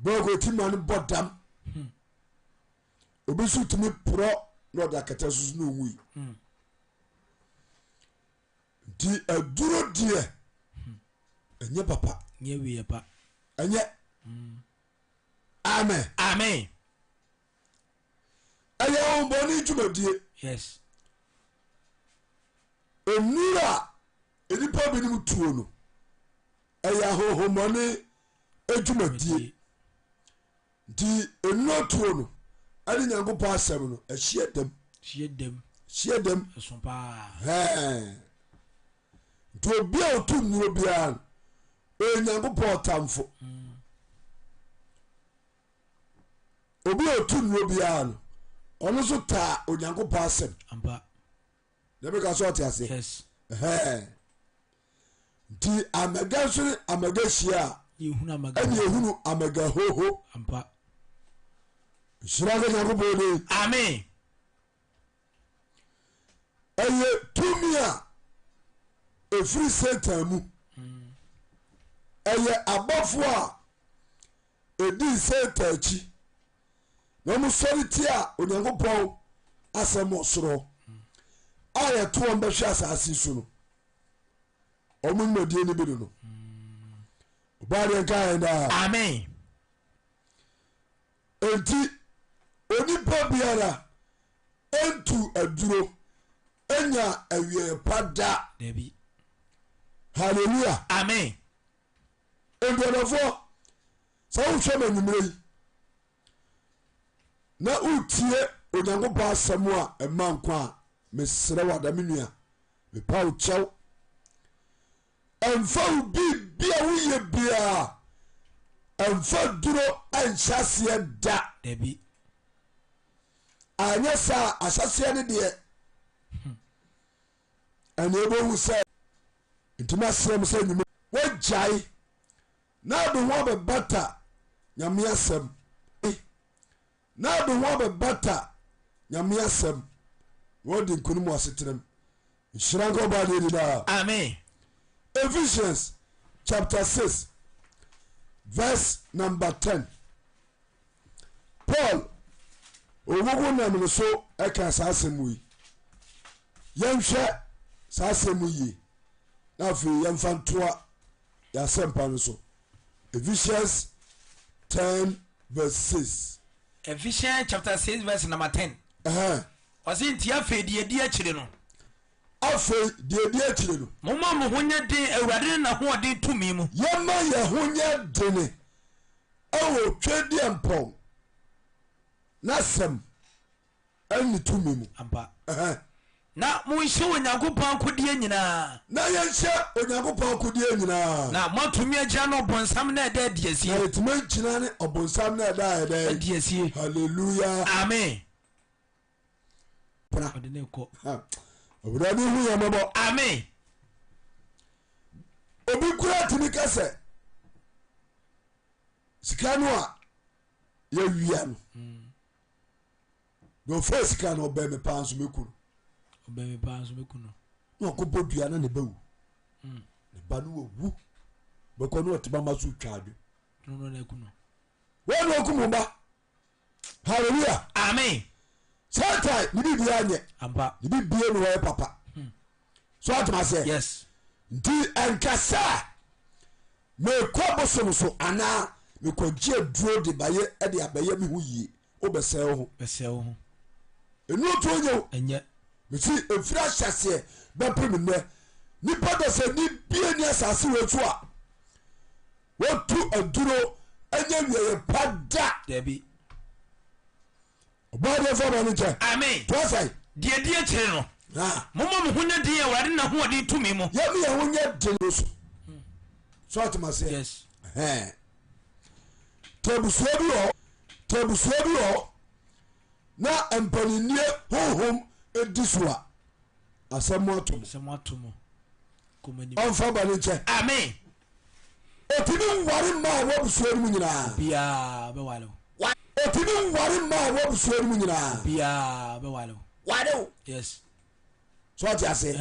bogo timani bodam obi su timi pro no da kata susu no wi di aduro die enye papa nye wi pa enye amen amen aye on boni djumadie yes onura enipa binim tuo no aye hohomone adjumadie di enu tuo no ani nyankopɔ asɛm no ahie dem so pa nti obi a otu nnuro biara no nyankopɔ tamfo obi a otu nnuro biara no ɔno so taa onyankopɔ asɛm ampa na bɛka so ɔte ase yes nti amaga nso ne amaga hyia a ɛne ehunu amaga hoho ampa nhyira nka nyankopɔn de amen ɛyɛ tumi a ɛfiri satan mu ɛyɛ abɔfo a ɛdi satan akyi na ɔmo sɔre ti a onyankopɔn asɛm ɔsoro a yɛto wɔn bɛhwɛ asase so no ɔmo nnwadie no bi no ɔbaadeɛ nka yɛn daa amen enti onipa biara ɛntu aduro ɛnya awie pa da dabi hallelujah amen nduadɔfoɔ sɛ wohwɛ ma anwummerɛ yi na wotie onyankopɔn asɛm a ɛma nkwa a mesrɛ wo adame nua mepa wo kyɛw ɛmfa wo bibia woyɛ biaa ɛmfa duro anhyɛ aseɛ da dabi anyɛ saa ahyɛseɛ no deɛ ɛne ɛbɛhu sɛ ntimi asrɛ m sɛ nnwuma wogyae na ade ho abɛbata nyame asɛm na ade ho abɛbata nyame asɛm na wɔde nkonim asetenam nhyira nka ɔbaa deɛ didaa amen Ephesians chapter 6 verse number 10 Paul owogo nam no so ɛka saa asɛm yi yɛnhwɛ saa asɛm yi na afei yɛmfa ntoa yɛasɛmpa no so Ephesians 10 verse 6 Ephesians chapter 6 verse number 10 ɔse nti afei deɛ di akyire no afei deɛ di akyire no momma mo ho nyɛ den awurade ne n'ahoɔden tumi mu yɛma yɛ ho nyɛ dene ɛwɔ twɛdeɛ mpɔn na sɛm ɛne tumi mu ampa na monhyɛ onyankopɔn akodeɛ nyinaa na yɛnhyɛ onyankopɔn akodeɛ nyinaa na moatumi agyina no ɔbɔnsam na ɛda adiasie na yɛtumi agyina ne ɔbonsam na ɛda ɛdɛ adiasie halleluya amen pra ɔde ne kɔ owurade hu yɛ mmɔbɔ amen obi kura tumi ka sɛ sika no a yɛwia no na ɔfa sika no ɔbɛn me paa nso mɛku no ɔbɛmi paa nso mɛku no na ɔkɔbɔ dua na ne ba wu ne ba no wawu bɛkɔ no ɔtema ma so twa adwe no na ɛku no wɔn na ɔkum ba hallelujah amen satan ne bibia nyɛ ampa ne bibia ne wɔyɛ papa so atoma sɛ yes nti ɛnkasa mekɔ bosom so anaa mekɔgye aduro de bayɛ ɛde abɛyɛ me ho yie wobɛsɛe wo ho bɛsɛ wo ho ɛnu to nyɛ wo ɛnyɛ mesi ɛfiri ahyɛseɛ bɛpere me nnɛ nipa da sɛ ni bie ni asase wɔ so a wɔtu aduro ɛnyɛ wieyɛ pa da dabi ɔbaadeɛ fa ma no nkyɛ amen toa sɛe deɛ di akyire no momma mo ho nyɛ den awurade ne n'ahoɔden tumi mu yɛme yɛ ho nyɛ den no so atoma sɛ yes tabusua bi wɔ na mpaninnie honhom edi so a asɛm ato mo sɛ mo ato mo kɔmani ɔmfa ba no nkyɛ amen ɔtumi nware mma a wɔabusua no mu nyinaa biaa bɛwale wo ɔtumi nware mma a wɔabusua no mu nyinaa biaa bɛwale wo ware wo yes so ɔte ase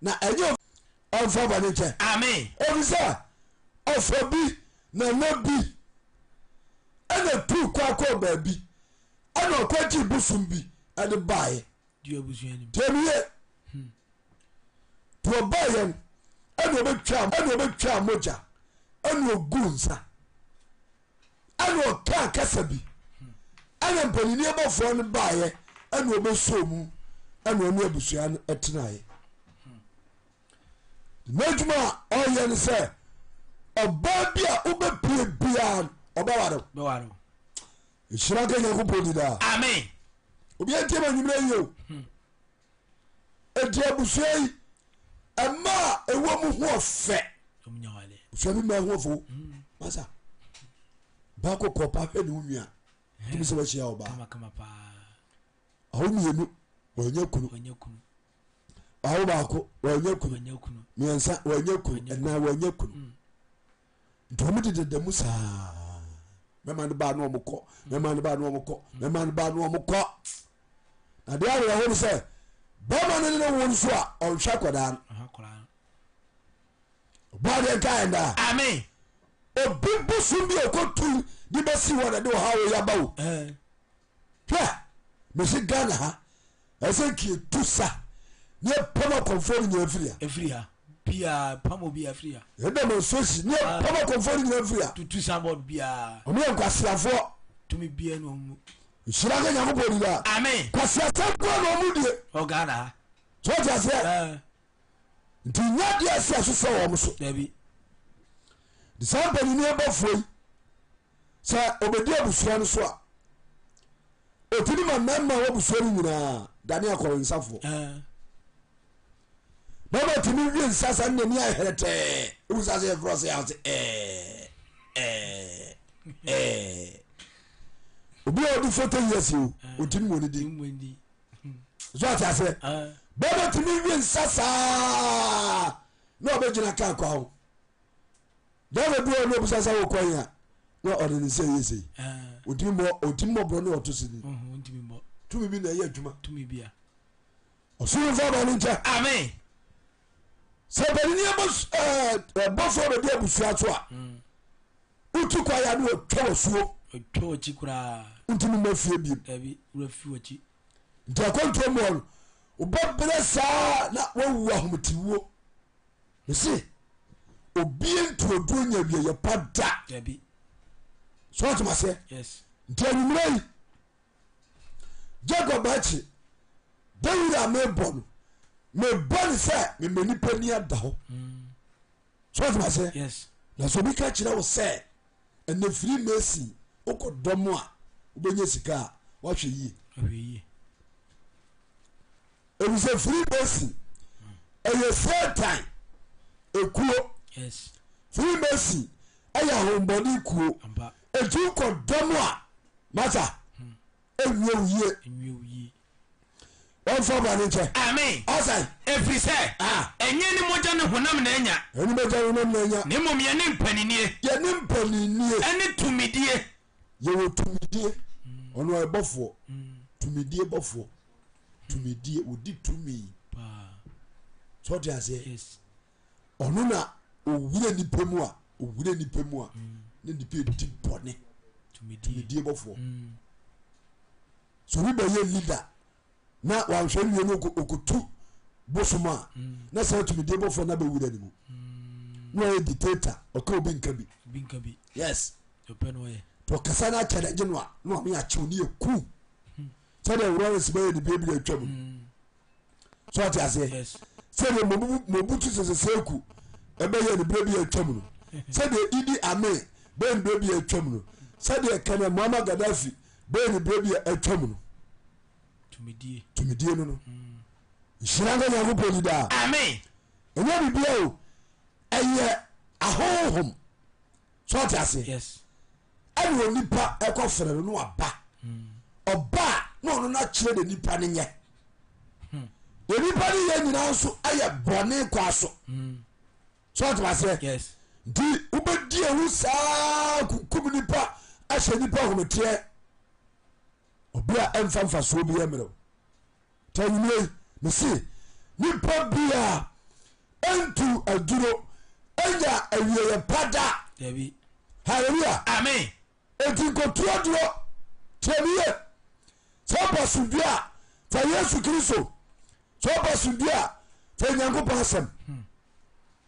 na ɛnyɛ ɔmfa ba no nkyɛ amen ɛfiri sɛ ɔfa bi nana bi ɛna tu kɔ baabi ɛna ɔkɔgye bosom bi ɛde baeɛ tiɛmiye to ɔbaeɛ no ɛna ɔbɛtwa mogya ɛna ɔgu nsa ɛna ɔka kasa bi ɛna mpanini abɔfoɔ no baeɛ ɛna ɔbɛsɔ mu ɛna ɔne abusua no ɛtenaeɛ n'adwuma a ɔyɛ no sɛ ɔbaa bi a wobɛpie biara no ɔbɛware ɛhyira nka nyankopɔn di daa amen obiara ntiɛ ma nwummerɛ yi o ɛdi abusua yi ɛma a ɛwɔ mu ho ɔfɛ busua bi ma ho ɔfo masa baako kɔpa hwɛ ne wo nua tumi sɛ wahyia wo baa aho mmienu wɔanya kunu aho baako wɔanya kunu mmiɛnsa wɔanya kunu ɛnan wɔanya kunu nti ɔmo dededa mu saa mɛma no baa no ɔmo kɔ mɛma no baa no ɔmo kɔ mɛma no baa no ɔmo kɔ na deɛ awerɛ ho no sɛ bɛma no ne wo nso a ɔnhwɛ akwadaa no ɔbɔdeɛ nka ɛndaa amen obi bosom bi a ɔkɔtu de bɛsi hɔ na de ɔha wo yaba wo hwɛ mesi Ghana ha ɛsɛ nkie tu sa ne ɛpam akɔmfoɔ no nyina firi ha pia pamo bia fria yɛda ma nsosi ne ɛpam akɔmfoɔ no nyina firi ha tutu sambod bia ɔmo yɛ nkwasiafoɔ tumi bia no mu nhyira nka nyankopɔn di daa amen kwasiasɛm koa na ɔmo die Ghana ha so ɔte aseɛ nti nya deɛ ɛsɛ so sɛ wɔ mo so dabi de saa mpanini ɛbɔfoɔ yi sɛ ɔbɛdi abusua no so a ɔtumi ma mmarima a wɔabusua no nyinaa dane akɔrensafoɔ bɛma tumi wie nsa sa ne nani ayɛhɛrɛtɛɛ ɛwu sa sɛ yɛfrɛ sɛ yɛwo sɛ obi a ɔde 40 years o ɔtumi wɔ ne din so ate asɛ bɛma tumi wie nsa saa na ɔbɛgyina ka kwa ho dɛma bi wɔ ne ɔbusa sa wɔ kwan a na ɔde ne sɛ yɛ sɛ ɔtumi mmɔborɔ ne ɔto si ni tumi bi na ɛyɛ adwuma ɔsoro mfa ba no nkyɛ amen sɛ panini bɔfoɔ bɛde abusua so a wotu kwa ya ne ɔtwa wɔ suo ntimi ma fie biem nti akɔntoɔ mu no wobɛberɛ saa na wawu ahometiwuo mese obie ntuoduo nya wieyɛ pa da so ɔtoma sɛ nti anwummerɛ yi Jacob akyi David a mebɔ no mebɔ ne sɛ mema nipa ni ada hɔ so ɔtoma sɛ na sɛ obi ka kyerɛ wo sɛ ɛnɛ firi mesi wokɔ dɔm a wobɛnya sika a woahwɛ yie ɛwu sɛ firi mesi ɛyɛ Satan ekuo firi mesi ɛyɛ ahombɔne kuo ɛtu kɔ dɔm a mata ɛwie wo yie wɔmfa ba ne nkyɛ amen ɔsɛe ɛfiri sɛ ɛnyɛ ne mogya ne honam na anya ɛne bɛgya wonam na anya ne mmom yɛne mpaninie yɛne mpaninie ɛne tumidie yɛwɔ tumidie ɔno ɛbɔfoɔ tumidie bɔfoɔ tumidie wodi tumi sɛ ɔte aseɛ ɔno na owura nipa mu a ne nipa di bɔne tumidie bɔfoɔ so obi bɛyɛ leader na wanhwɛ nwie no ɔkɔtu bosom a na sɛ tumidie bɔfoɔ na bɛwura ne mu na ɔyɛ dictator ɔka obi nka bi yes nti ɔkasa no akyɛdagye no a na ɔme akyew ne yɛku sɛdeɛ wura no sibɛyɛ ne biabiri atwa mu so ɔte aseɛ sɛdeɛ mobutu sɛsɛsɛ ku ɛbɛyɛ ne berɛ bi atwa mu no sɛdeɛ Idi Amin bɛyɛ ne berɛ bi atwa mu no sɛdeɛ Kɛnɛ Muammar Gaddafi bɛyɛ ne berɛ bi atwa mu no tumidie no no nhyira nka Nyankopɔn ni daa amen ɛnyɛ bibia o ɛyɛ ahohom so ɔte aseɛ ɛne onipa ɛkɔ frɛ no no waba ɔba na ɔno no akyerɛ de nipa no nyɛ de nipa no yɛ nyinaa nso ayɛ bɔne kwa so so ɔte aseɛ nti wobɛdi ahu saa kukum nipa ahyɛ nipa ahometeɛ obi a ɛmfa mfasoɔ bi mmerɛw ta nwummerɛ mese nipa bi a ɛntu aduro ɛnya awieyɛ pa da halleluya amen enti nkotuo duro tiemiye sɛ ɔbɔ sumdue a fa Yesu Kristo sɛ ɔbɔ sumdue a fa Nyankopɔn asɛm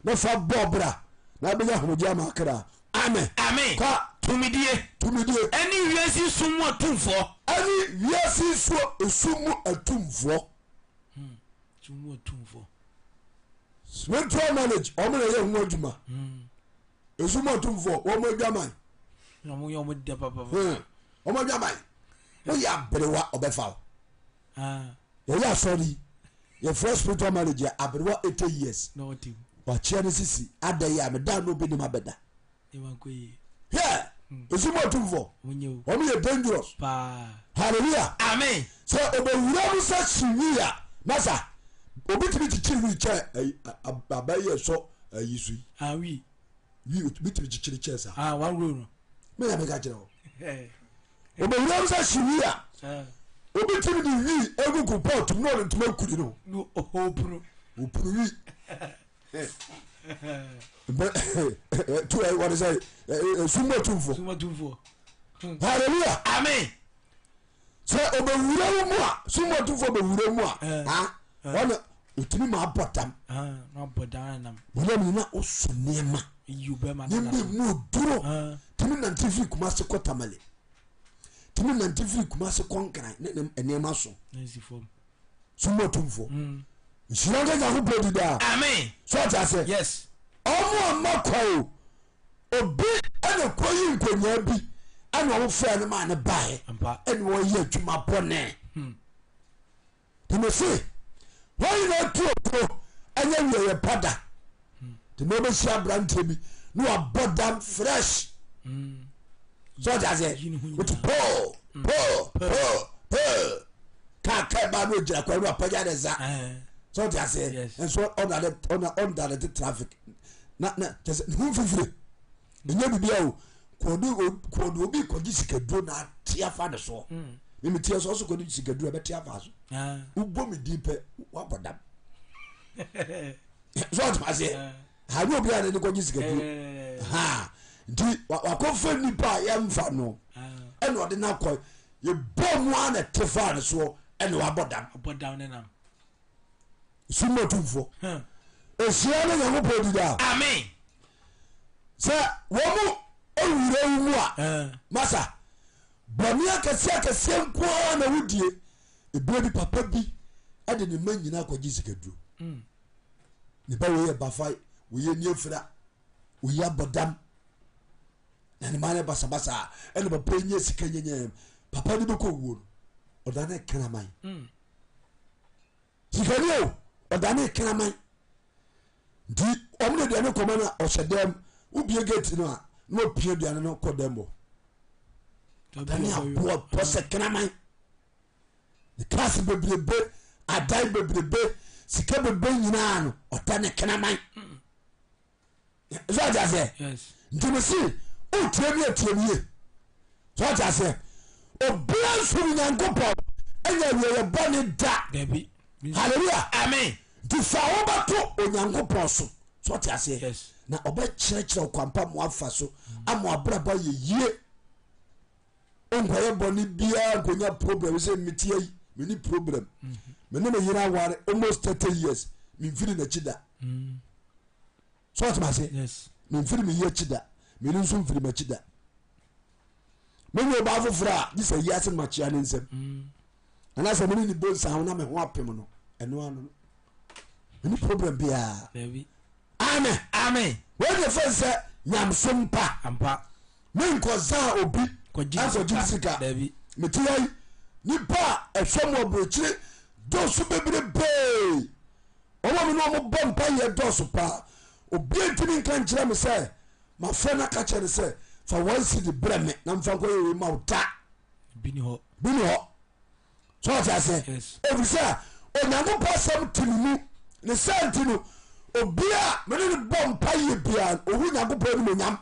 na fa bɔ bra na bɛnya homogya ma akra amen ka tumidie ɛne wiase sum mu atumfoɔ ɛne wiase so esum mu atumfoɔ spiritual knowledge ɔmo na yɛ ho adwuma esum mu atumfoɔ wɔn adwaman ɔmo adwaman woyɛ aberewa ɔbɛfa wo yɛyɛ asɔre yɛfrɛ spiritual knowledge yɛ aberewa 80 years wakyea no sisi ada yi a meda no obi nim abɛda hwɛ esum mu atumfoɔ ɔmo yɛ dangerous hallelujah amen sɛ ɔbɛwura mu sɛ hyiwi a masa obi tumi kyikyiri wi kyɛ abayɛ sɔ ayi so yi wi obi tumi kyikyiri kyɛ sa mɛyɛ mɛka kyerɛ hɔ ɔbɛwura mu sɛ hyiwi a obi tumi de wi egugu pɔt mu na ɔde ntoma kuri no opunu wi tu wɔde sɛ esum atumfoɔ hallelujah amen sɛ ɔbɛwura mu a sum atumfoɔ bɛwura mu a ɔne otumi ma abɔ dam bɔnam na ɔso nneɛma nneɛma mu oduro tumi nante firi Kumase kɔ Tamale tumi nante firi Kumase kɔ Nkran ne nneɛma so sum atumfoɔ nhyira nka Nyankopɔn di daa amen so ɔte asɛ ɔmo ama kwa o obi ɛna kɔyi nkonyaa bi ɛna ɔmo fɛ no ma ne baeɛ ɛna wɔyɛ adwuma bɔne tumi se wɔn nyinaa tu okuro ɛnyɛ wieyɛ pada tumi ɔbɛhyia aberanteɛ bi na wabɔ dam fresh so ɔte asɛ wotu poo kaa ba no ogyina kwa no apagya ne nsa so ɔte asɛ nso ɔndade te traffic na kyɛ sɛ ne ho mfifire ɛnyɛ bibia o kɔɔde obi kɔgye sikaduro na ate afa ne soɔ memetie so ɔso kɔde sikaduro ɛbɛte afa so wobɔ me din pɛ wabɔ dam so ɔtema aseɛ hane obi a ne ne kɔgye sikaduro nti wakɔfa nnipa a yɛmfa no ɛne ɔde no akɔ yɛbɔ mu a na te fa ne soɔ ɛne wabɔ dam sum atumfoɔ ɛhyia no Nyankopɔn di daa amen sɛ wɔ mu ɔwura wo mu a masa bɔne akɛseɛ nkoa na wodie ebia bi papa bi ɛde ne ma nyina akɔgye sikaduro ne ba wɔyɛ bafa wɔyɛ niafira wɔyɛ abɔdam na ne ma ne basabasa ɛne papa nyɛ sika nyɛnyɛ papa ne bɛkɔ wuo no ɔda ne kraman sikani o ɔda ne kraman nti ɔmne aduane kɔma no ɔhyɛ dɛm wobie gate no a na wapia aduane no kɔ dɛm bɔ ɔdane aboa pɔ sɛ kraman ne kase bebrebe adan bebrebe sika bebe nyinaa no ɔda ne kraman so ɔgya sɛ nti me se wotie mi atiemie so ɔgya sɛ obia nsom Nyankopɔn ɛnya wieyɛ bɔne da halleluya amen nti fa wobɛto Onyankopɔn so so ɔte aseɛ na ɔbɛkyerɛkyerɛ kwampa mo afa so ama abrabɔ yɛ yie nkɔyɛ bɔne biara nkonya problem sɛ metie yi meni problem mene me yere aware almost 30 years memfiri n'akyi da so ɔte aseɛ memfiri me yi akyi da mene nso mfiri m'akyi da menye ɔbaa foforɔ a gye sɛ yi ase no makyea ne nsɛm anaasɛ mene ne bo nsa ho na me ho apem no ɛno ano no mene problem biara amen wode fɛ sɛ nyamso mpa menkɔzaa obi akɔgye sika mete yai nipa a ɛhwɛ mu aburokyire dɔso bebrebee ɔma me ne ɔmobɔ mpa yɛ dɔso paa obia ntimi nka nkyerɛ me sɛ mafrɛ no aka kyerɛ ne sɛ fa wansi de brɛ me na mfa nkɔyɛ wei ma wo da bini hɔ so ɔte asɛ ɛfiri sɛ Onyankopɔn asɛm te ne mu ne sɛ nti no obia mene ne bɔ mpa yɛ biaa owu Nyankopɔn ne monyam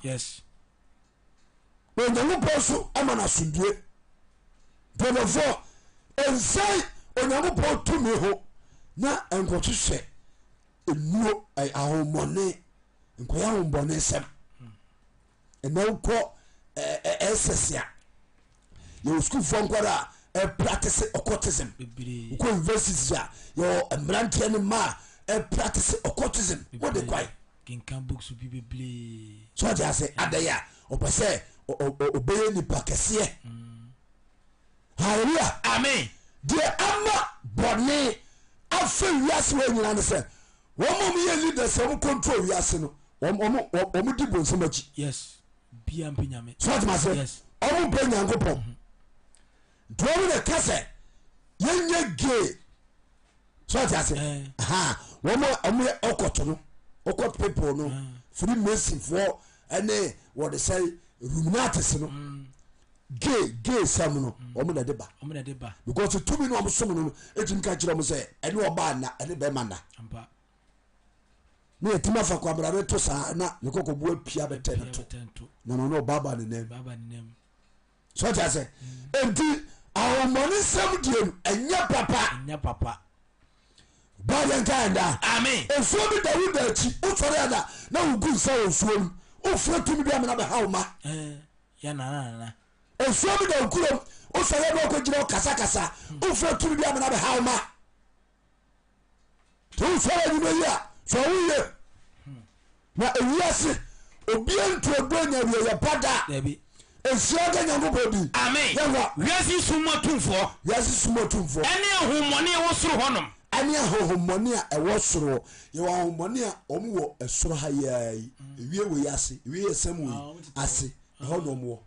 Onyankopɔn so ama no asomdue dɔdɔfoɔ ɛnsɛe Onyankopɔn tumi ho na nkɔhwehwɛ ɛnuo ahommɔne nkɔyɛ ahombɔne nsɛm ɛna wokɔ ɛsɛsia yɛwɔ sukuufoɔ nkwara a practice occultism wokɔ universities a yɛwɔ mmeranteɛ no ma a practice occultism wode kwae so ɔde ase adɛyɛ a ɔpɛ sɛ ɔbɛyɛ nipa kɛseɛ halleluya amen deɛ ama bɔne afa wiase wɔ nyina no sɛ wɔn mo yɛ leaders a wɔn control wiase no wɔn di bonsam akyi yes bia mpenyame so ɔde ase wɔn bɛ nyankopɔn dɔm na kasa yɛnyɛ gay so ɔde ase wɔn yɛ ɔkɔto no ɔkɔto people no free mason foɔ ɛne wɔde sɛ ruminatis no gay sam no wɔn na de ba because tumi no wɔn som no etumi ka kyerɛ wɔn sɛ ɛne ɔbaa na ɛne bɛrima na ne yɛtumi afa kwabra bɛto saa na ne kɔkɔ bu apia bɛtɛ ne to na no ɔbaa ne nam so ɔde ase enti ahomɔne nsɛm die no ɛnyɛ papa báyìí nka yẹn da esuo bi da wu da akyi wotɔre yɛ da na wogu nsa wɔ nsuo mu wofura tumi bi amena bɛha wo ma esuo bi da okurom wosɔre bi ɔkɔ gyina kasakasa wofura tumi bi amena bɛha wo ma te wosɔre anim yi a sɔ wo yie na ewiase obia ntuodo nya wieyɛ pada ehyia ka nyankopɔn bi amen wiase sumatumfoɔ ɛne ahomɔne ɛwɔ soro hɔnom ɛne ahohommɔne a ɛwɔ soro yɛwɔ ahohommɔne a ɔmo wɔ ɛsoro ha yɛa yi ewie wɔ yi ase ewie yɛ sɛm wɔ yi ase ɛhɔ na ɔmo wɔ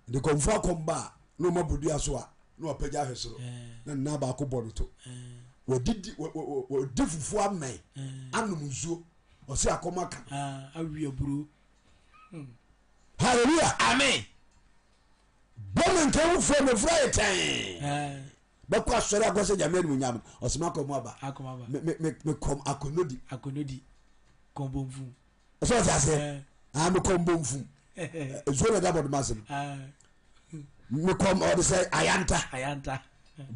de kɔnfo akɔmba a na ɔmo abodua so a na ɔpagya ahwɛ soro na nna baako bɔ no to wɔdi fufuo amɛn anom nsuo ɔsɛ akɔm aka awie aburo hallelujah amen bɔmɛ nkɛwo fura ne fura yɛ tɛn bɛkɔ asɔre akɔsɛ nyame anim nyame ɔsɛm akɔ mu aba mekɔm akonodi kɔmbɔmfum ɛsɛ ɔte aseɛ mekɔmbɔmfum ɛsuo na da bɔdoma asɛm mekɔm ɔde sɛ ayanta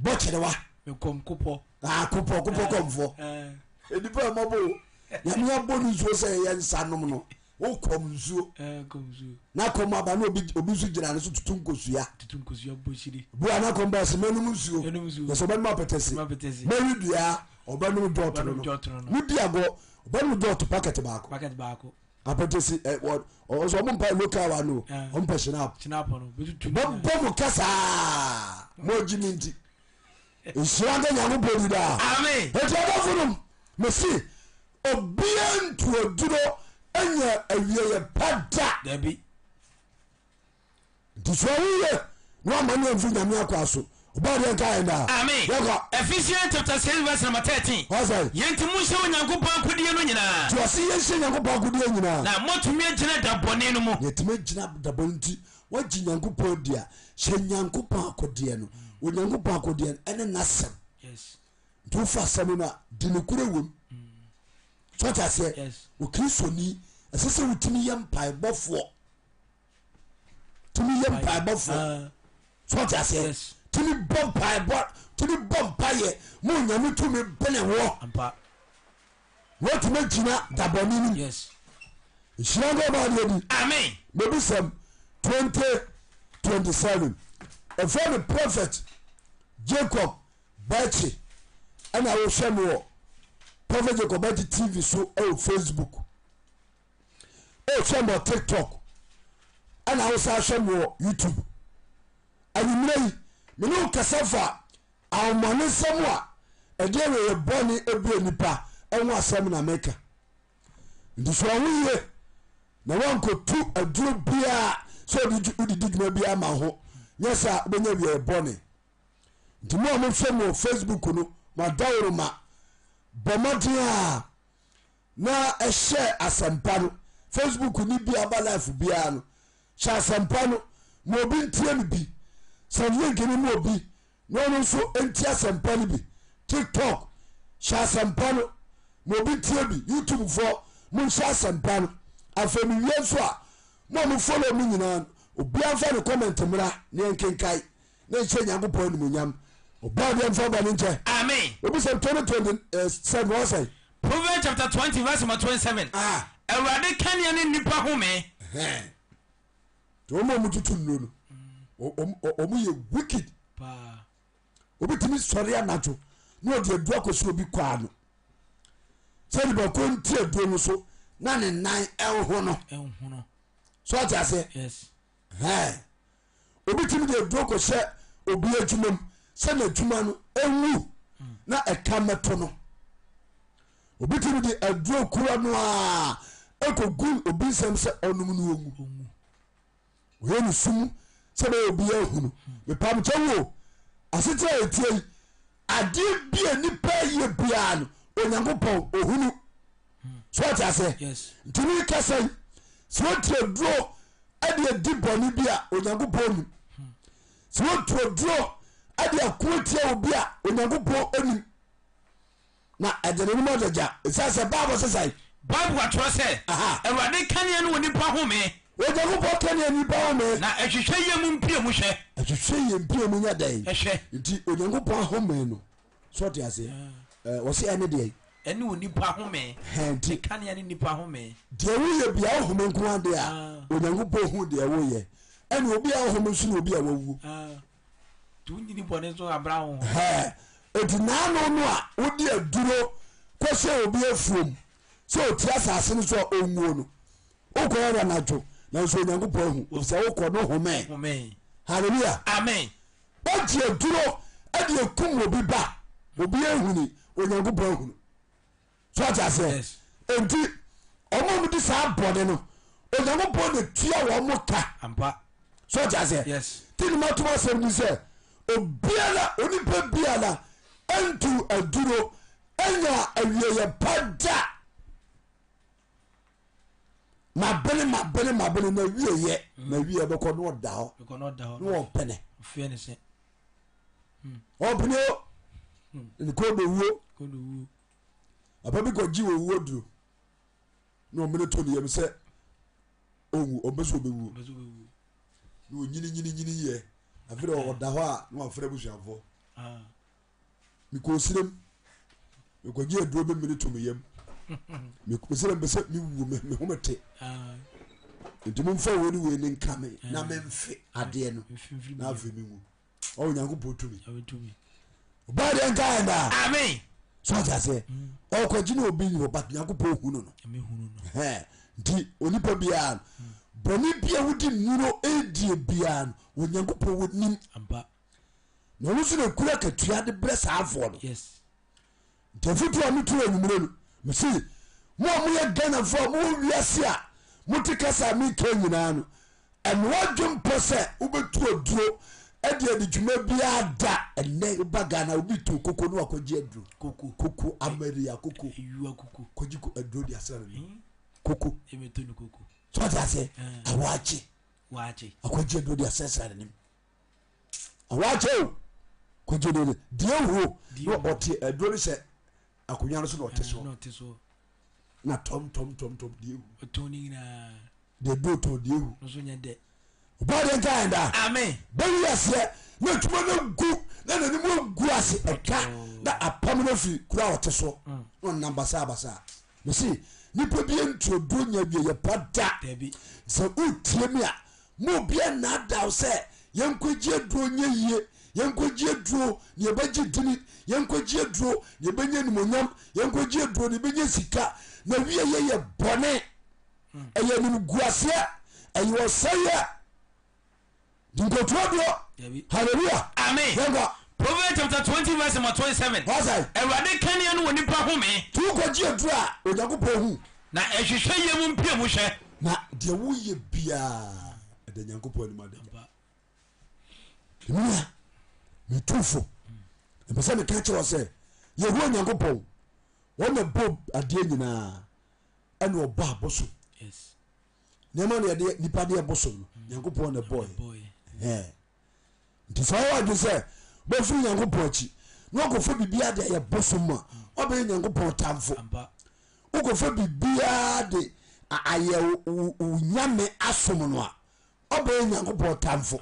bɔkyerewa kopɔ kɔmfoɔ ɛnipa ɛmɔbɔ nyame abɔ no nsuo sɛ ɛyɛ nsa nom no wokɔm nsuo na kɔm aba na obi nso gyina no so tutu nkosua bua na kɔm ba sɛ manom nsuo na sɛ ɔbɛnom apɛtɛsi mɛwi dua ɔbɛnom dɔɔto no mudi agɔ ɔbɛnom dɔɔto packet baako apɛtɛsi ɔsɛ ɔmo mpa local wa no ɔmpɛ shinap bɔbɔ mu kasaa mɔgyi ne nti nhyira nka nyankopɔn di daa ɛti ɔdɔfo nom mesi obia ntuoduro anya awieyɛ pada dabi nti so woyɛ na wama ne amfiri nyame akɔa so ɔbadeɛ nka yɛ daa amen Ephesians chapter 6 verse number 13 ɔsɛ yɛnti monhyɛ onyankopɔn akodie no nyinaa nti ɔse yɛnhyɛ nyankopɔn akodie nyinaa na motumi agyina dabɔne no mu yɛtumi agyina dabɔne nti woagye nyankopɔn di a hyɛ nyankopɔn akodeɛ no onyankopɔn akodeɛ no ɛne nasɛm nti wofa asɛm no a di ne korɛ wom sɔte aseɛ okristoni ɛsɛ sɛ wotumi yɛ mpaebɔfoɔ sɔte aseɛ tumi bɔ mpayɛ ma onyame tumi bene wɔ wɔtumi agyina dabɔne no mu nhyira nkɔ ɔbaadeɛ di amen mebisɛm 2027 ɛfrɛ no prophet Jacob Bachi ɛna wohwɛ no wɔ prophet Jacob Bachi TV so ɛwɔ Facebook ɛhwɛ no wɔ TikTok ɛna wosa hwɛ no wɔ YouTube anwummerɛ yi mene wo kasa fa ahomane nsɛm a ɛdeɛ wɛyɛ bɔne ɛbie nipa ɛho asɛm na meka nti so ɔho yie na wankɔtu aduro biaa sɛ wodedi dwuma biaa ma ho nyɛ sɛ wobɛnya wiɛ bɔne nti mo a mohwɛ mo wɔ Facebook no madaworo ma bɔ mmɔden a na ɛhyɛ asɛmpa no Facebook ni bi aba life biaa no hyɛ asɛmpa no ma obi ntie no bi sɛ link no ma obi na ɔno nso nti asɛmpa no bi TikTok hyɛ asɛmpa no ma obi ntie bi YouTube foɔ monhyɛ asɛmpa no afei no wie nso a mo a mo follow me nyinaa obiara mfa ne comment mmra ne yɛnkenkae na nhyɛ nyankopɔn animuonyam ɔbaa deɛ mfa ba ne nkyɛ amen obi sɛ 2027 wɔ sɛ Proverbs chapter 20 verse number 27 awurade kanea ne nnipa home to omo mututu no omo ye wicked pa obi timi sori anacho na odi adu akoso obi kwa no se ni ba ko nti adu no so na ne nan enho no so ati ase yes obi timi de adu akoso obi adwumam se na adwuma no enwu na eka meto no obi timi de adu okura no a ekogu obi nsem se onum no ongu oye no sum se be obi ahunu me pam chewo asetra etie ade bia nipa ye bia no onyankopon ohunu so ata se yes ntimi kasa so tredro ade di boni bia onyankopon nu so tredro ade akotia obi a onyankopon anu na edene no modaja sase babo sesai bible atro se Awurade kane no woni pa home onyankopon kane ni ba home na ehwehwe yem mpie mu hwe ehwehwe yem mpie mu nya dai ehwe nti onyankopon home no so te ase wo se ene de ene woni pa home nti kane ne nipa home de wo ye bia home nko ade a onyankopon hu de wo ye ene obi a home so na obi a wawu tu nyini bone so abraham eti na no a wodi aduro kwese obi afuom so ti asase no so onwuo no okoya na jo na so onyankopon hu se wo ko no home hallelujah amen odi aduro ade ekum obi ba obi ehuni onyankopon hu so ata se enti omo mu di sa bode no onyankopon de tua wo mo ka ampa so ata se yes tini matuma se ni se obiala onipa biala entu aduro enya awieye pada mabene na wieye na wieye beko no da ho no pene fe ne se obne ni ko do wo ababi ko ji wo duro no mene to ne yem se owu obeso bewu no nyini ye afere o da ho a no afere busuafo mi ko sirem mi ko gi aduro be mene to me yem mi ko sirem be se mi wu me homete nti mo mfa wo ni we ni nka me na me mfe ade no na afi mi wu o nyankopon tumi ba de nka nda amen so ja se o ko gi no obi ni ba nyankopon hu no nti onipa bia boni bia wudi nuro edie bia onyankopon wonim ampa na wo so na kura katua de bless afọ no yes tafutu a mutu enumere no mesi mo ye gana fo mo wiase a muti kasa mi ka nyina no enwo dwempo se ubetu oduro ede adwuma bia da enne ba gana obi to koko no akoji aduro koko amaria koko yuwa koko koji ko aduro dia sara ni koko emeto no koko so ta se awache akoji aduro dia sara ni awache koji do die wo no oti aduro se akonya no so no ote so na tom die wo otoni na de do to die wo no so nyade body kind amen bari ase na tuma na gu na ni mo gu ase eka na apam no fi kura ote so no number basa me see nipa bi entro do nya bi ye pada so utie mi a mo bi na da se yenkwaji aduro nya yie yenkwaji aduro ne baji dini yenkwaji aduro ne benya nimonyam yenkwaji aduro ne benya sika na wiye ye bone eye nim guase eye oseye dinkotodo hallelujah amen yanga Proverbs chapter 20 verse 27 Awurade kane no woni pa home tu kwaji aduro a onyankopon hu na ehwehwe yem mpie mu hwe na de wo ye bia de nyankopon ni madam Mia me tufo e pese me ka kire se ye hu nyankopon wona bob ade nyina ene oba aboso yes nema ne de nipa de aboso nyankopon na boy nti so wa de se bo firi nyankopon achi no ko fa bibia de ye boso ma obe nyankopon tamfo uko fa bibia de aye unyame asom no a obe nyankopon tamfo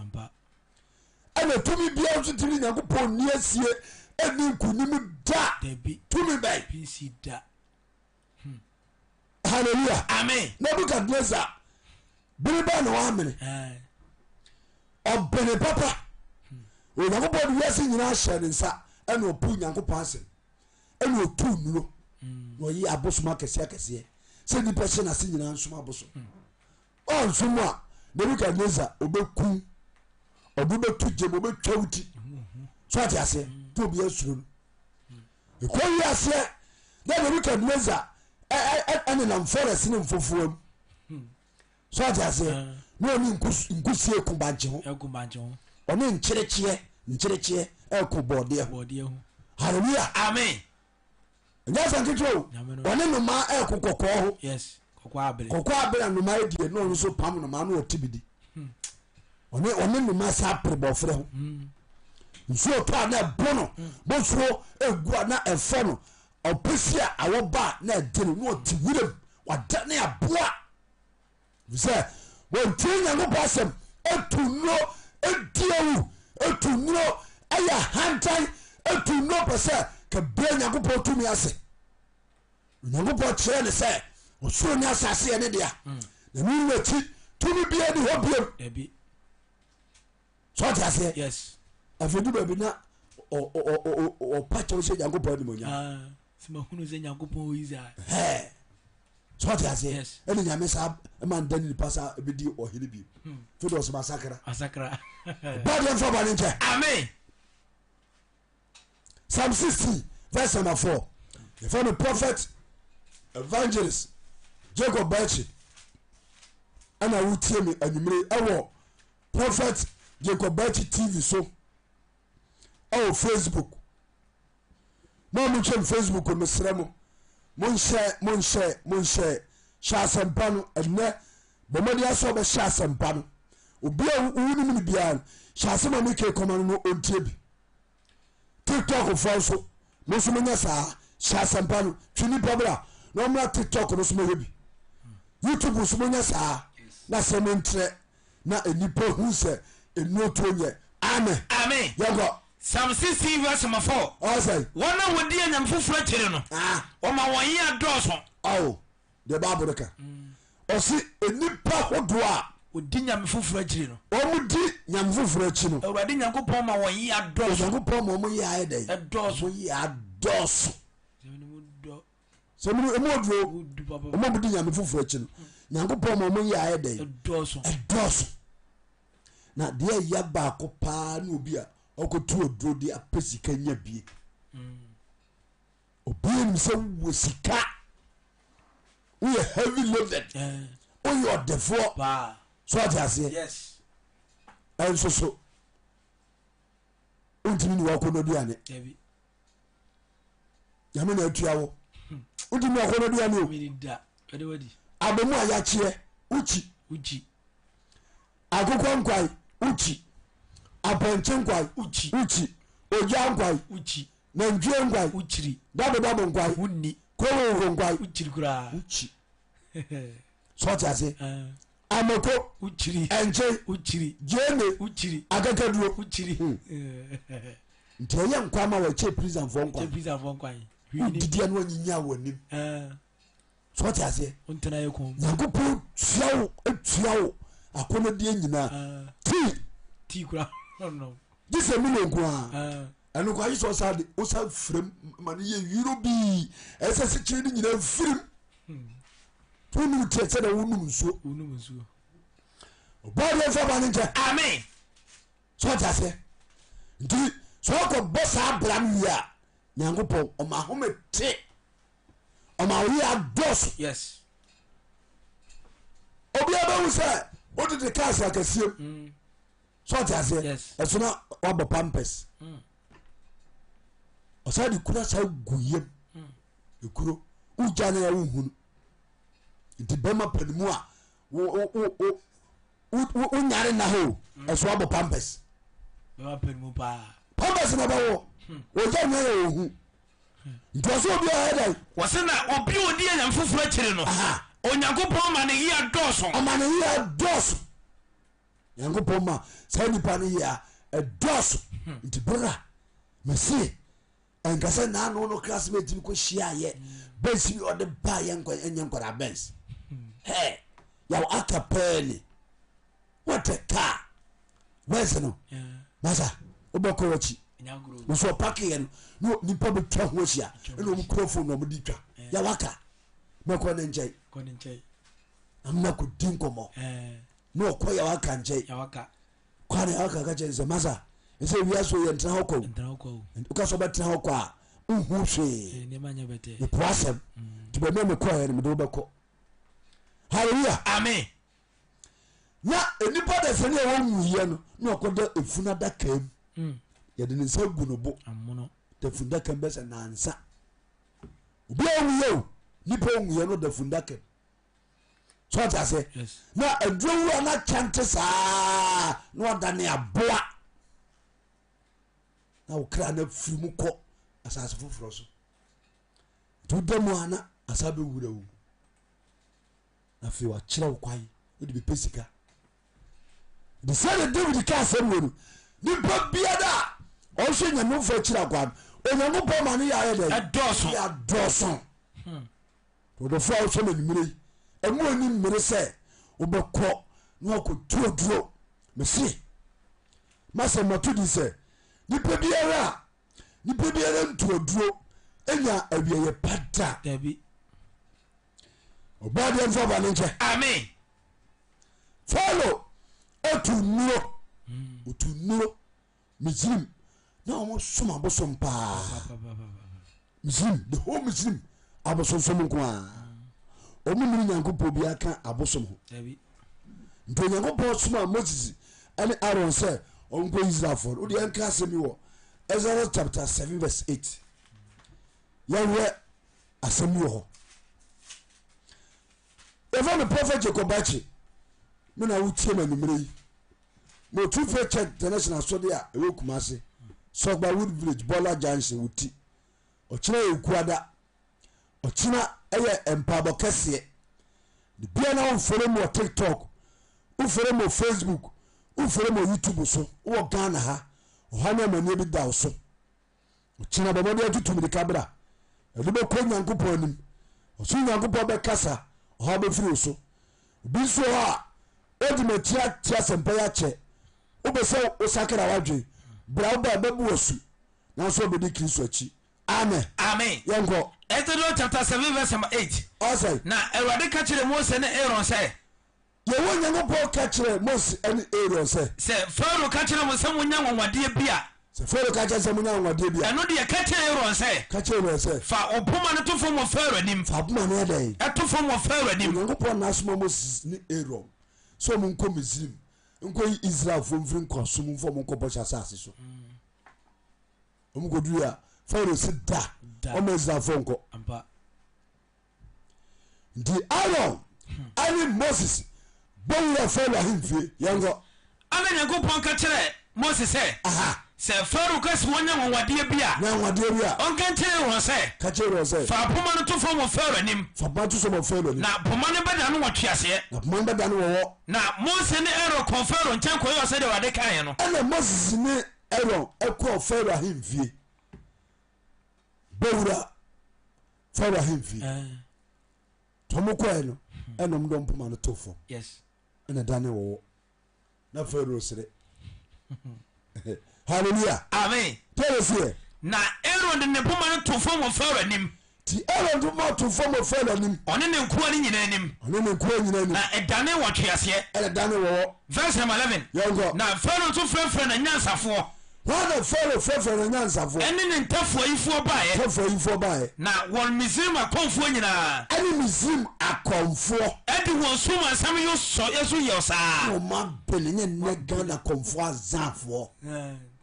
ana tumi bia so tiri nyankopon ni asie eni nkunim da tumi bai pc da hallelujah amen Nebuchadnezzar biriba na wa mene ɔbene papa onyankopɔn de wiase nyinaa hyɛ ne nsa ɛna ɔpu nyankopɔn asɛm ɛna ɔtu nnuro na ɔyi abosom akɛseɛ sɛ nnipa hyɛ n'ase nyinaa nsom abosom ɔnsom a Nebukadnezar ɔbɛkum ɔde bɛtu gyem ɔbɛtwa wo ti so ate aseɛ nti obi asuro no ɛkɔ wi aseɛ na Nebukadnezar ɛnenam forest ne mfofoam so ate aseɛ na ɔne nkusie ku bankye ho ɔne nkyerɛkyeɛ ɛko bɔɔdeɛ ho halleluya amen ɛnyɛ sɛ nketewa o ɔne nomaa ɛko kɔkɔɔ ho kɔkɔɔ abere a nomaa adie na ɔno nso pam nomaa na ɔte bi di ɔne nomaa saa pere bɔfrɛ ho nsuo tɔ a na ɛbo no bɔsoro egu a na ɛfɔ no ɔpɛsi a awɔ ba na ɛde no na ɔte wuram wada ne aboa sɛ wɔntie Nyankopɔn asɛm ɛtu nnuro ɛdiewu ɛtu nnuro ɛyɛ hantan ɛtu nnuro pɛ sɛ kabea Nyankopɔn tumi ase Nyankopɔn kyerɛ ne sɛ ɔsoro ne asase yɛ ne dea na ne mu akyi tumi bia ne hɔ biam so ɔte aseɛ afɛdu baabi na ɔpa kyɛw sɛ Nyankopɔn animonyam so ɔte aseɛ ɛne nyame saa ma nda ne nipa saa ɛbɛdi ɔhene bi fɛde ɔsɛ masakra bɔdeɛ mfa bɔne nkyɛ amen Psalm 60 verse number 4 yɛfɛ no prophet evangelist Jacob Bachi ɛna wotie me anwummere ɛwɔ prophet Jacob Bachi TV so ɛwɔ Facebook na ɔmokyɛm Facebook mesrɛ mo monhyɛ hyɛ asɛmpa no ɛnɛ bɔmmɔde asɛ ɔbɛhyɛ asɛmpa no obi a wonim no biara no hyɛ asɛm a meke kɔma no ɔntie bi TikTok foɔ nso mo nso monyɛ saa hyɛ asɛmpa no twe nipa bra na ɔmmra TikTok no so mɔyɛ bi YouTube nso monyɛ saa na sɛ montrɛ na nipa hu sɛ ɛnuotuo nyɛ amen yɛnkɔ Psalm 16 verse 4 ɔsɛ wɔn a wɔdi anyam foforɔ akyire no ɔma wɔn yi adɔɔso awo deɛ baabolo ka ɔsi nipa hodoɔ a ɔdi nyame foforɔ akyire no ɔmo di nyame foforɔ akyi no Awurade Nyankopɔn ma wɔn yi adɔɔso Nyankopɔn ma ɔmo yi ayɛ dɛ ɛdɔɔso yi adɔɔso sɛ emu oduro ɔmo di nyame foforɔ akyi no Nyankopɔn ma ɔmo yi ayɛ dɛ ɛdɔɔso na deɛ yɛ baako paa ne obi a ɔkɔtu oduro de apɛ sika nya bie obi nim sɛ wɔ sika woyɛ heavy loaded woyɛ ɔdefoɔ so ate aseɛ ɛnso so wontimi ne wakɔ no aduane nyame na atua wo wontimi ne wakɔ no aduane o abɔmu a yɛakyeɛ wokyi akokɔ nkwai wokyi apɔnkye nkwai wokyi ogya nkwai nantwie nkwai dabodabo nkwai kowowo nkwai wokyi so ate ase amako ɛnkyɛ gyene akakaduro nti ɛyɛ nkwa ma wɔkyɛ prisonfoɔ nkwa wodidiɛ no wanyinya wɔ anim so ate aseɛ Nyankopɔn atua wo akɔnɔdeɛ nyinaa tii gye sɛ mene nko a ɛno kɔ ayɛ sɛ ɔsa de wosa firim ma no yɛ wiro bii ɛsɛ sɛ kyerɛ no nyinaa firim wonom tiɛ sɛdɛ wonom nsuo ɔbɔdeɛ mfa ba no nkyɛ amen so ɔte aseɛ nti sɛ ɔkɔbɔ saa bra no wie a Nyankopɔn ɔma home te ɔma woyɛ adɔso obia bɛhu sɛ wotete cars akɛsiem so ɔte aseɛ ɛso na wabɔ pampers ɔsa de kura saa gu yam ekuro wogya no yɛ wohunu nti bɛma panimu a wonyare na ho ɛso wabɔ pampers pampers na bɛwɔ wogya nyɛ yɛ wohu nti ɔsɛ obi a ɛdɛ wɔse na obi odi anyam foforɔ akyire no Onyankopɔn ma ne yi adɔɔso ɔma ne yi adɔɔso Nyankopɔn ma saa nipa no yi a ɛdɔɔso nti bra mɛsie ɛnkasɛ naano no kras mɛtimi kɔhyia yɛ bɛnsi bi ɔde ba yɛ ɛnyɛ nkɔda bɛns yɛwo aka pɛɛ ni wɔtɛ kaa where's no masa obako wachi no so pack yen no nipa betwa ho hia eno microphone no mudi twa ya waka meko ne nchai amna ko dinkomo no ko ya waka nchai kwa ne waka ka chense masa ese wiaso ye ntra hoko ukaso betra hoko a uhu hwe ne manya bete ne poasem tibe me ko ya ne me do beko hallelujah amen na enipa da sene wo nwuye no na okoda efuna da kam yede ne nsa gu no bo amono da funda kan besa nansa obi nwuye nipa nwuye no da funda kan so ta se na adrowu na chante saa na oda ne aboa na okra na fimu ko asase foforo so to demo ana asabe wura wu na fi wa kira kwai odi be pesika the same David ka asem wonu nipa biada o hwe nyame fo kira kwa onyamu po ma ne ya ye de adoso to do fo o hwe manimire emu ani mmire se obekọ na okotuo duro mesi mase matudi se nipa biara ntuo duro enya awieye pada dabi obade mfo ba nche amen follow otunuo Muslim na omo soma abosom pa Muslim the whole Muslim abosom ko a omo ni nyankopɔ bi aka abosom ho dabi nto nyankopɔ soma Moses and Aaron say onko Israel for odi anka asemi wo Exodus chapter 7 verse 8 yawe asemi wo even the prophet Jacob Bachi me na wutie manimire mo Truth Church International so dia ewe Kumase Sogba Wood Village Bola Junction wuti ochina ekuada ochina eye empabo kese de bia na on follow mo TikTok u follow mo Facebook u follow mo YouTube so wo Ghana ha o ha na mani bi da so ochina babo de tutu mi kabra e do ko nyankopɔ anim o so nyankopɔ be kasa o ha be firi so bi so ha odime tia sempa ya che obese osakara wadwe bra oba babu osu na so obedi Kristo achi amen amen yango Exodus chapter 7 verse 8 osai na Erade ka kire Mose ne Aaron say ye wonya ngopo ka kire Mose and Aaron say Pharaoh ka kire Mose munya nwade bia Pharaoh ka kire munya nwade bia eno de ka kire Aaron say fa opoma ne to fom Pharaoh nim fa opoma ne dey eto fom Pharaoh nim ngopo na asoma Moses ni Aaron so mun ko Muslim nko Israel fo mfiri nkosum fo mun ko bo chasase so omugodu ya Pharaoh sit da o me Israel fo nko ampa di Aaron ani Moses bowura Pharaoh himfi yango ana Nyankopɔn ka kire Moses say aha se Pharaoh ka se wonya nwade bia na nwade bia on kan kire Aaron say ka kire Aaron say fa opoma ne to fom Pharaoh nim fa ba to so Pharaoh nim na opoma ne beda no wɔtwease na opoma ne beda no wo na Mose ne Aaron kon Pharaoh nkyɛn kɔ yɛ ɔsɛ de wade kan no ana Moses ne Aaron ekɔ Pharaoh himfi bowura Pharaoh himfi tomo kɔ no ɛnom do mpoma no tofo yes ana dane wo na Pharaoh sere hallelujah amen tell us here na Aaron de ne poma no to fom Pharaoh nim ti Aaron do mo to fom Pharaoh nim ɔne ne nkuwa ne nyina nim ɔne ne nkuwa nyina nim na ɛdane wɔtweaseɛ ɛna dane wo verse 11 yango na Pharaoh to frɛfrɛ na nyansafoɔ wana Pharaoh na nyansafo ɛne ne ntafoɔ yifoɔ baeɛ Pharaoh yifo bae na wɔn Misraim akɔmfoɔ nyinaa ɛne Misraim akɔmfoɔ ɛde wɔn som asɛm yɛso yɛ saa no man bele nye ne Ghana kɔmfoɔ azanfoɔ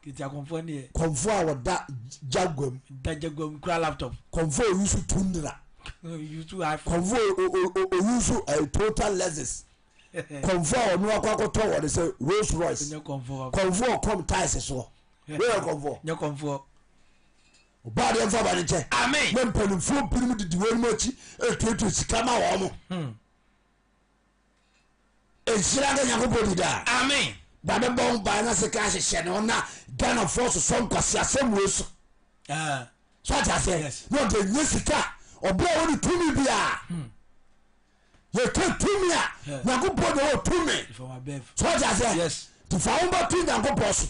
kiti akɔmfoɔ ne kɔmfoɔ a wɔda jagwam dajagwam kura laptop kɔmfoɔ oyusu tundra you have kɔmfoɔ oyusu total Lexus kɔmfoɔ a ɔno akɔ akɔtɔ wɔde sɛ Rolls Royce kɔmfoɔ kɔm ties so where kɔmfoɔ nyɛ kɔmfoɔ ɔbaa deɛ mfa ba ne nkyɛn amen na mpanimfoɔ binom didi wɔn mu akyi etuatua sika ma wɔn mo nhyira nka Nyankopɔn di daa amen bade bɔn baa na sika ahyehyɛ no na Ghanafoɔ sosɔ nkwasi asɛm wɔ so so ate asɛ na ɔde nye sika ɔbɛrɛ a wɔde tumi bi a yɛka tumi a Nyankopɔn de wɔ tumi so ate asɛ ti fa wo ba to nyankopɔn so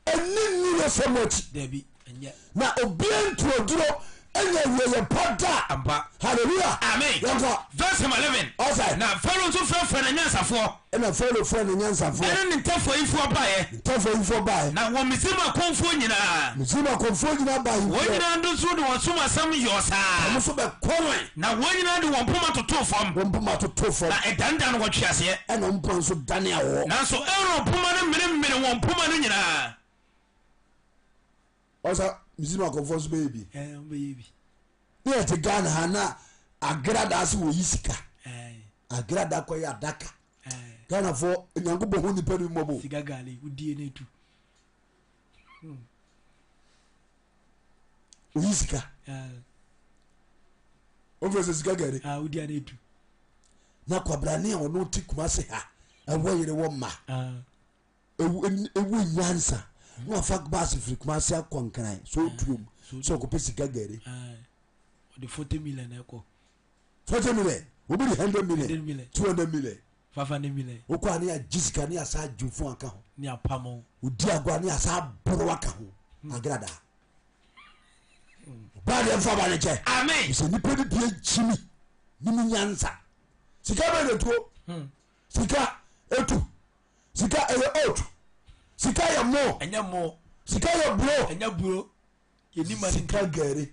ɛni sɛ mo akyi dabi ɛnyɛ na obia ntuoduro ɛnyɛ wieyɛ pa da ampa hallelujah amen yɛnkɔ verse 11 ɔsɛ na Pharaoh nso frɛfrɛ ne nyansafoɔ ɛna Farao frɛ ne nyansafoɔ ɛne ne ntɛfoyifoɔ baeɛ ntɛfoyifoɔ bae na wɔn Misraim akɔmfoɔ nyinaa Misraim akɔmfoɔ nyinaa ba wɔn yifoɔ nyinaa do so de wɔn som asɛm yɔɔ ɔmo saa so bɛkɔwe na wɔn nyinaa de wɔn poma totoo fam wɔn mpoma toto fam na ɛdandan no wɔtwe aseɛ ɛna ɔmo poma nso dane awɔ nanso Aaron poma no mmeremere wɔn poma no nyinaa ɔsɛ Misraim akɔmfoɔ nso bɛyɛ bi bɛyɛ bi ne yɛte Ghana ha na agrada ase wɔyi sika agrada kɔyɛ adaka Ghanafoɔ Nyankopɔn ho nipa no mmɔbɔ sika gale wodie no atu oyi sika ɔmfɛ sɛ sika gari wodia no atu na kwabrane a ɔno te kuma se ha ɛwɔ yere wɔ ma ɛwu nyansa na wafa baase firi kuma se akɔ nkran so otuom sɛ ɔkɔpɛ sika gari ɔde 40 million ɛkɔ 40 million obi de 100 million 200 million 500 million wokɔ a ne yɛgye sika ne yɛsa adwumfo aka ho ne apam odi agorɔ a ne yɛsa aboro aka ho agrada badeɛ mfa ba ne kyɛ amen sɛ nipa no bia kyimi ne mu nyansa sika bɛ ne tuo sika etu sika ɛyɛ otu sika yɛ mo ɛnyɛ mo sika yɛ buro ɛnyɛ buro yɛni ma sika gari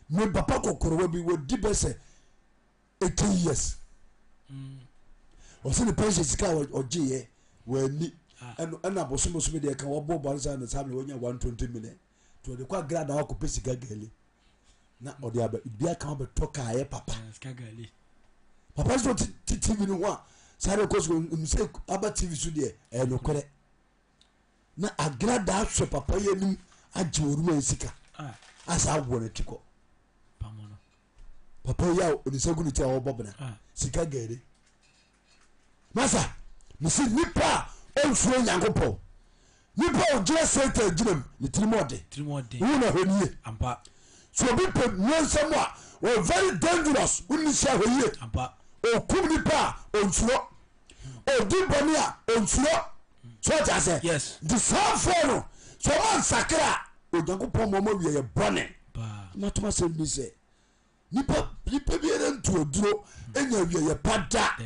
me papa kɔkɔrɔwa bi wɔdi bɛ sɛ 18 years ɔsɛ ne pension sika ɔgyeeɛ wɔani ɛna bosomosom deɛ ka wɔbɔ bɔre sa ne sam ne wɔnya 120 million nti ɔde kɔ agrada wakɔpɛ sika gali na ɔde aba bia ka wobɛtɔ kaayɛ papa papa sɛ ɔte tv no ho a sáré kó so nsé aba tv so deɛ ɛyɛ nokorɛ na agrada ahwɛ papa yɛ anim agye oruma sika asa awoɔ n'akyi kɔ papa yi a onisa gu ne ti a ɔbɔ bena sika gɛɛre masa mesi nipa a ɔnsuo nyankopɔn nipa a ɔgyina satan gyina mu ne tirim ɔde wo na hwɛ nie so obi pɛ nnuansɛm a wɔ very dangerous wonni hyɛ hɔ yie ɔkum nipa a ɔnsuo ɔdi bɔne a ɔnsuo so ɔte asɛ nti saa foɔ no sɛ ɔma nsakra a onyankopɔn ma ɔma wie yɛ bɔne matoma sɛm ni sɛ nipa biara ntuoduro ɛnya wie yɛ pa da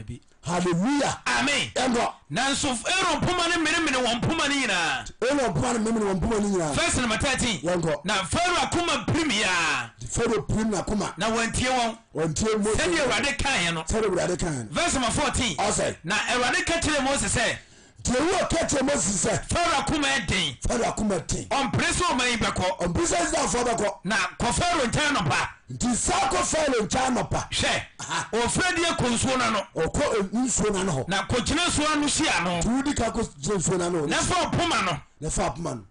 hallelujah amen ɛnkɔ nanso Aaron poma no mmeremere wɔn poma no nyinaa Aaron poma no mmeremere wɔn poma no nyinaa verse number 13 yɛnkɔ na Pharaoh akoma pirimiya Pharaoh pirim n'akoma na wɔntie Mose sɛdeɛ Awurade kaeɛ no sɛdeɛ Awurade kaeɛ no verse number 14 ɔsɛ na Awurade ka kyerɛɛ Mose sɛ deɛ wu a ka kyerɛ Mose sɛ Pharaoh akoma ɛden Pharaoh akoma den ɔmpere sɛ ɔman yi bɛkɔ ɔmpere sɛ Israelfoɔ bɛkɔ na kɔ Pharaoh nkyɛn nɔpa nti saa kɔ Pharaoh nkyɛn nɔpa hwɛ ɔfrɛ deɛ kɔ nsuo no ano ɔkɔ nsuo no ano hɔ na kɔgyina nsuo no hyia no nti wodi ka kɔ gyina nsuo no ano hɔ na fa ɔpoma no na fa apoma no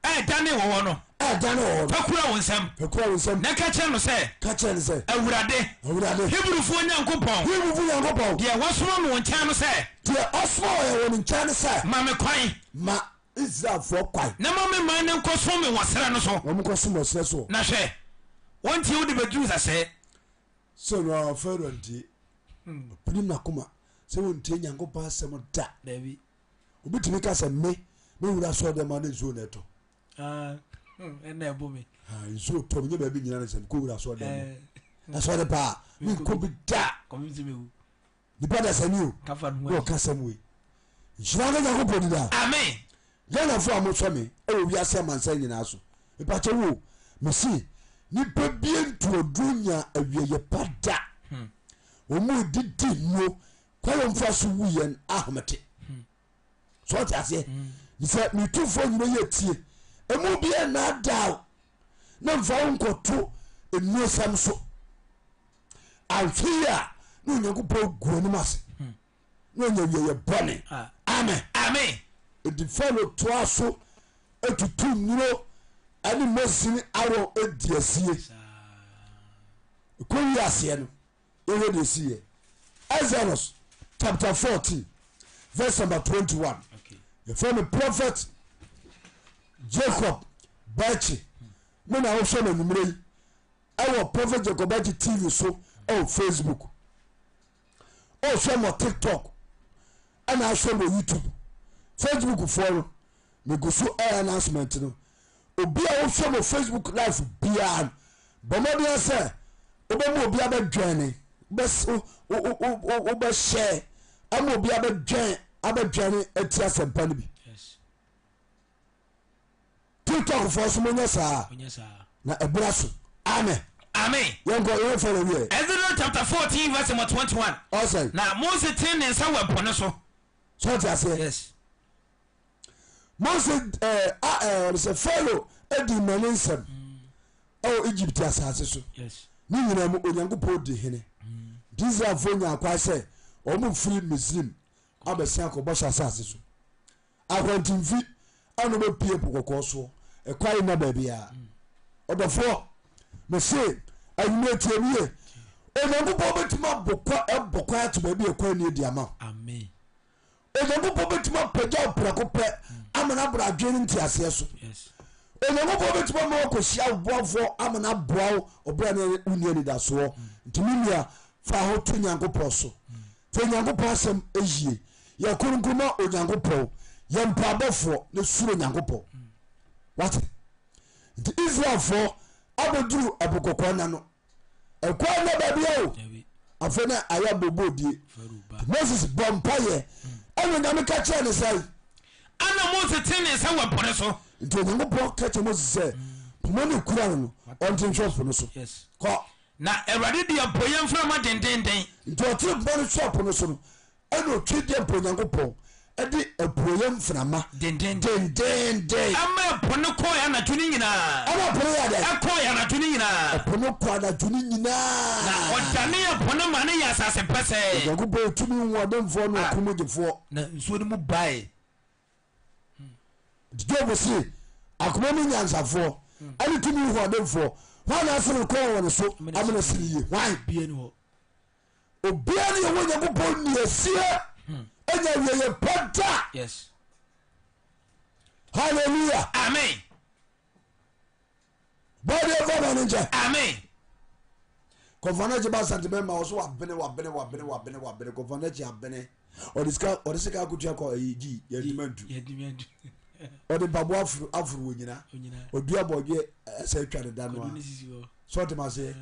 ɛdane wɔ hɔ no ɛdane wɔ hɔ no fakura wo nsɛm ɛkura wo nsɛm na ka kyerɛ no sɛ ka kyerɛ no sɛ Awurade Hebrifoɔ Nyankopɔn Hebrifoɔ Nyankopɔn deɛ wɔsoma me wo nkyɛn no sɛ deɛ ɔsoma wɔyɛ wɔ ne nkyɛn no sɛ ma me kwan ma Israelfoɔ kwan na ma me man ne nkɔ so me wɔ serɛ no so wɔn kɔ so wɔ serɛ so na hwɛ wɔntie wode bɛduru sasɛɛ sɛ no Pharaoh ntie pirim n'akoma sɛ wɔntie Nyankopɔn asɛm da obi tumi ka sɛ me wura sɔɔ dɛ ma ne nsuo na ɛtɔ ɛna ɛbɔ me nsuo tɔ me nyɛ baabi nyina ne sɛm kɔ wura sɔɔ dɛ mu asɔre paa menkɔ bi da nipa da sɛmi o na ɔka sɛm wei nhyira nka Nyankopɔn di daa amen Ghanafoɔ a mosɔ me ɛwɔ wiase amansa nyinaa so mepakyɛ wo mesi nipa bie ntuoduro nya awieyɛ pa da ɔmu didi nnuo kwayɛ mfa so wuyɛ ahomete so ɔte aseɛ sɛ metufoɔ nyina yɛ tie ɛmu bia naadaw na mfa wo nkɔto nnuo sɛm so ahwɛ yi a na Onyankopɔn gu anim ase na ɔnya awieyɛ bɔne amen ɛdi Pharaoh toa so atutu nnuro ɛne Mose ne Aaron adi asie ɛkɔ wi aseɛ no ɛwɔ de asiɛ Exodus chapter 14 verse number 21 yɛfrɛ me prophet Jacob Bachi me na wohwɛ no anwummerɛ yi ɛwɔ prophet Jacob Bachi TV so ɛwɔ Facebook ɔhwɛ mɔ TikTok ɛna ahwɛ mɔ YouTube Facebook for me go so announcement no obi a wo show mo Facebook live bia bomodi say obemu obi abadwane bes o be share am obi abadwane etia sempa no bi TikTok for so monya sa na ebura so amen yon go you follow here Exodus chapter 14 verse 21 also na Moses tin ne nsa wa pone so say yes Moses say follow edi maninsem Egypt asase so yes ni nyina mu onyankopɔ di hene Israel fo nya akwa sɛ ɔmo free Muslim abesia ko bɔhyɛ asase so akwantimfi ano be pie pokɔkɔ so ɛkwai na ba bia ɔdɔfo me se ayumetie wie onyankopɔ betima bɔkɔ ato ba bia ɛkwai ne di ama amen onyankopɔ betima pagya prako pɛ amana bra adwene ntiaseɛ so yes onyankopɔ betima ma ɔkɔhyia boafoɔ amana boawo ɔbra ne unia ni da so ntimi nua fa ho to nyankopɔ so te nyankopɔ asɛm eyie ya kurunkuma onyankopɔ ya mpabɔfoɔ ne suro nyankopɔ what the Israel for aboduru abokɔkɔ na no ɛkɔ na ba bia o afena aya bobodie Moses bompaye ɛno nyame ka kyerɛ ne sai ana Moses tin ne nsa wa pone so nti onyankopɔn ka kyerɛ Moses sɛ pomone kura no ɔnte nhwɛ no so yes kɔ na Awurade dia boye mframa dendenden nti ɔte pomone shop no so no ɛna ɔtwe deɛ mpo onyankopɔn ɛde apuoyɛ mframa dendenden ama pone ko ya na tuni nyina ama pone ya de ko ya na tuni nyina pone ko na tuni nyina na odane ya pone ma ne ya asase pese onyankopɔn tumi wɔdemfoɔ no akomogyefoɔ na nsuo no mu bae Job say akoma mi nyansafoɔ ɛne tumi wɔdemfoɔ hwan asere kɔ wɔ ne so amena siri ye hwan bie no obia ne yɛwɔ nyankopɔn niesie ɛnya wieyɛ pɛda yes hallelujah amen bɔde ɛfɔma no nkyɛ amen kɔmfa gye ba santebɛ ma wɔ so wabene kɔmfa gye abene ɔde sika akotua kɔ ɛyigyi yɛdimantu ɔde babo aforo wɔ nyina ɔdua bɔdwe ɛsɛ atwa ne da no a sɛ ɔtem aseɛ